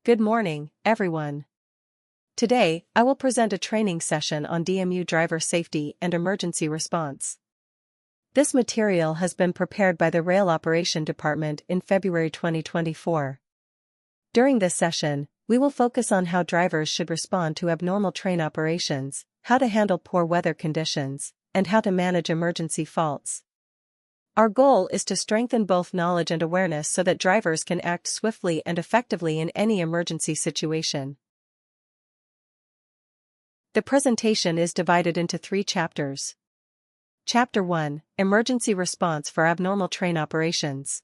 Good morning, everyone. Today, I will present a training session on DMU driver safety and emergency response. This material has been prepared by the Rail Operation Department in February 2024. During this session, we will focus on how drivers should respond to abnormal train operations, how to handle poor weather conditions, and how to manage emergency faults. Our goal is to strengthen both knowledge and awareness so that drivers can act swiftly and effectively in any emergency situation. The presentation is divided into 3 chapters. Chapter 1, Emergency Response for Abnormal Train Operations.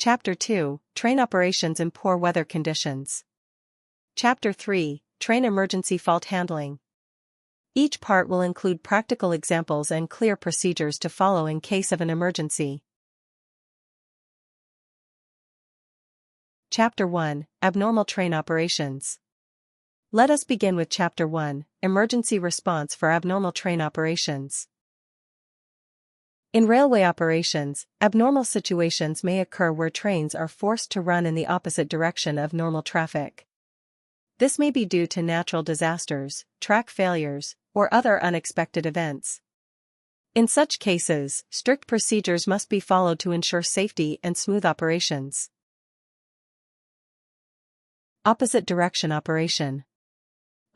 Chapter 2, Train Operations in Poor Weather Conditions. Chapter 3, Train Emergency Fault Handling. Each part will include practical examples and clear procedures to follow in case of an emergency. Chapter 1, Abnormal Train Operations. Let us begin with Chapter 1, Emergency Response for Abnormal Train Operations. In railway operations, abnormal situations may occur where trains are forced to run in the opposite direction of normal traffic. This may be due to natural disasters, track failures, or other unexpected events. In such cases, strict procedures must be followed to ensure safety and smooth operations. Opposite direction operation.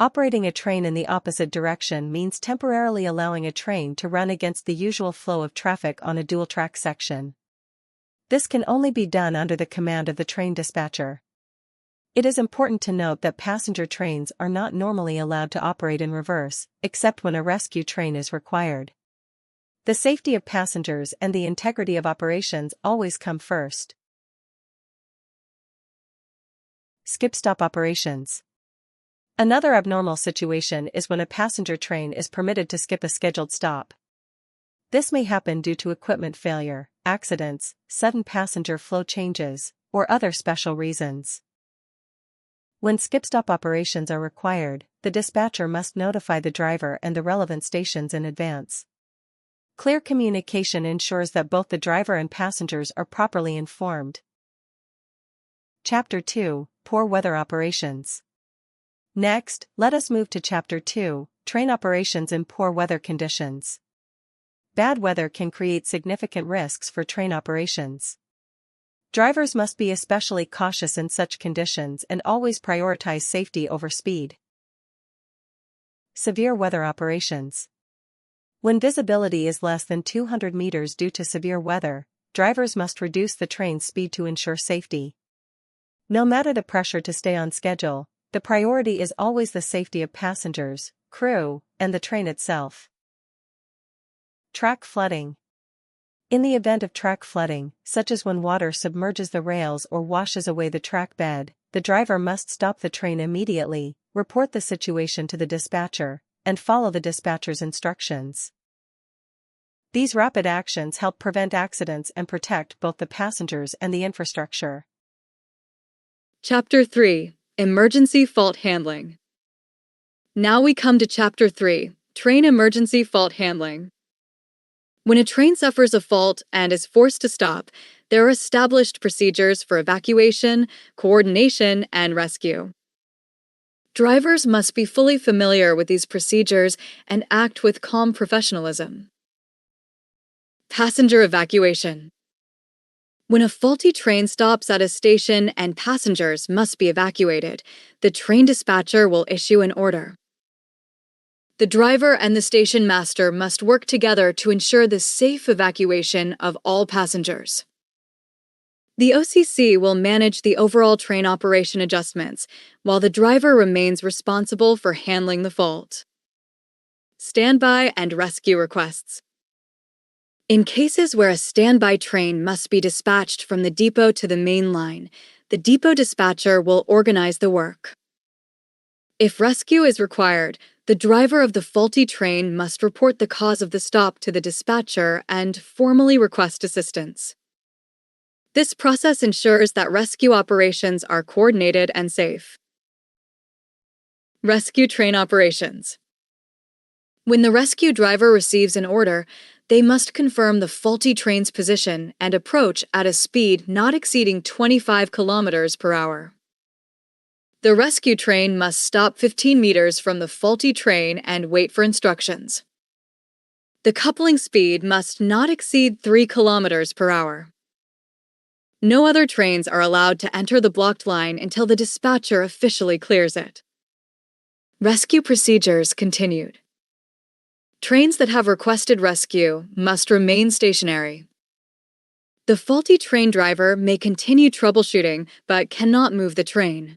Operating a train in the opposite direction means temporarily allowing a train to run against the usual flow of traffic on a dual-track section. This can only be done under the command of the train dispatcher. It is important to note that passenger trains are not normally allowed to operate in reverse, except when a rescue train is required. The safety of passengers and the integrity of operations always come first. Skip-stop operations. Another abnormal situation is when a passenger train is permitted to skip a scheduled stop. This may happen due to equipment failure, accidents, sudden passenger flow changes, or other special reasons. When skip-stop operations are required, the dispatcher must notify the driver and the relevant stations in advance. Clear communication ensures that both the driver and passengers are properly informed. Chapter 2, Poor Weather Operations. Next, let us move to Chapter 2, Train Operations in Poor Weather Conditions. Bad weather can create significant risks for train operations. Drivers must be especially cautious in such conditions and always prioritize safety over speed. Severe weather operations. When visibility is less than 200 meters due to severe weather, drivers must reduce the train's speed to ensure safety. No matter the pressure to stay on schedule, the priority is always the safety of passengers, crew, and the train itself. Track flooding. In the event of track flooding, such as when water submerges the rails or washes away the track bed, the driver must stop the train immediately, report the situation to the dispatcher, and follow the dispatcher's instructions. These rapid actions help prevent accidents and protect both the passengers and the infrastructure. Chapter 3, Emergency Fault Handling. Now we come to Chapter 3, Train Emergency Fault Handling. When a train suffers a fault and is forced to stop, there are established procedures for evacuation, coordination, and rescue. Drivers must be fully familiar with these procedures and act with calm professionalism. Passenger evacuation. When a faulty train stops at a station and passengers must be evacuated, the train dispatcher will issue an order. The driver and the station master must work together to ensure the safe evacuation of all passengers. The OCC will manage the overall train operation adjustments, while the driver remains responsible for handling the fault. Standby and rescue requests. In cases where a standby train must be dispatched from the depot to the main line, the depot dispatcher will organize the work. If rescue is required, the driver of the faulty train must report the cause of the stop to the dispatcher and formally request assistance. This process ensures that rescue operations are coordinated and safe. Rescue train operations. When the rescue driver receives an order, they must confirm the faulty train's position and approach at a speed not exceeding 25 km/h. The rescue train must stop 15 meters from the faulty train and wait for instructions. The coupling speed must not exceed 3 kilometers per hour. No other trains are allowed to enter the blocked line until the dispatcher officially clears it. Rescue procedures continued. Trains that have requested rescue must remain stationary. The faulty train driver may continue troubleshooting but cannot move the train.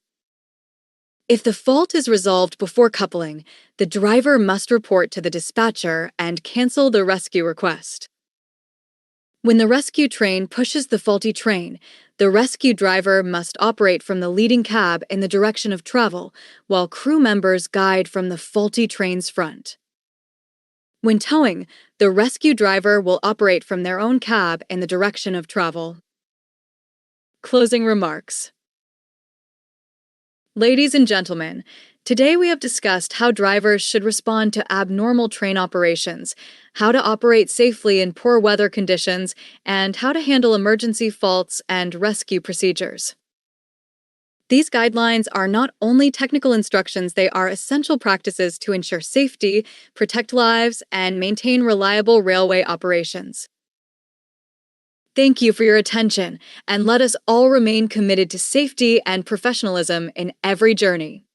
If the fault is resolved before coupling, the driver must report to the dispatcher and cancel the rescue request. When the rescue train pushes the faulty train, the rescue driver must operate from the leading cab in the direction of travel, while crew members guide from the faulty train's front. When towing, the rescue driver will operate from their own cab in the direction of travel. Closing remarks. Ladies and gentlemen, today we have discussed how drivers should respond to abnormal train operations, how to operate safely in poor weather conditions, and how to handle emergency faults and rescue procedures. These guidelines are not only technical instructions, they are essential practices to ensure safety, protect lives, and maintain reliable railway operations. Thank you for your attention, and let us all remain committed to safety and professionalism in every journey.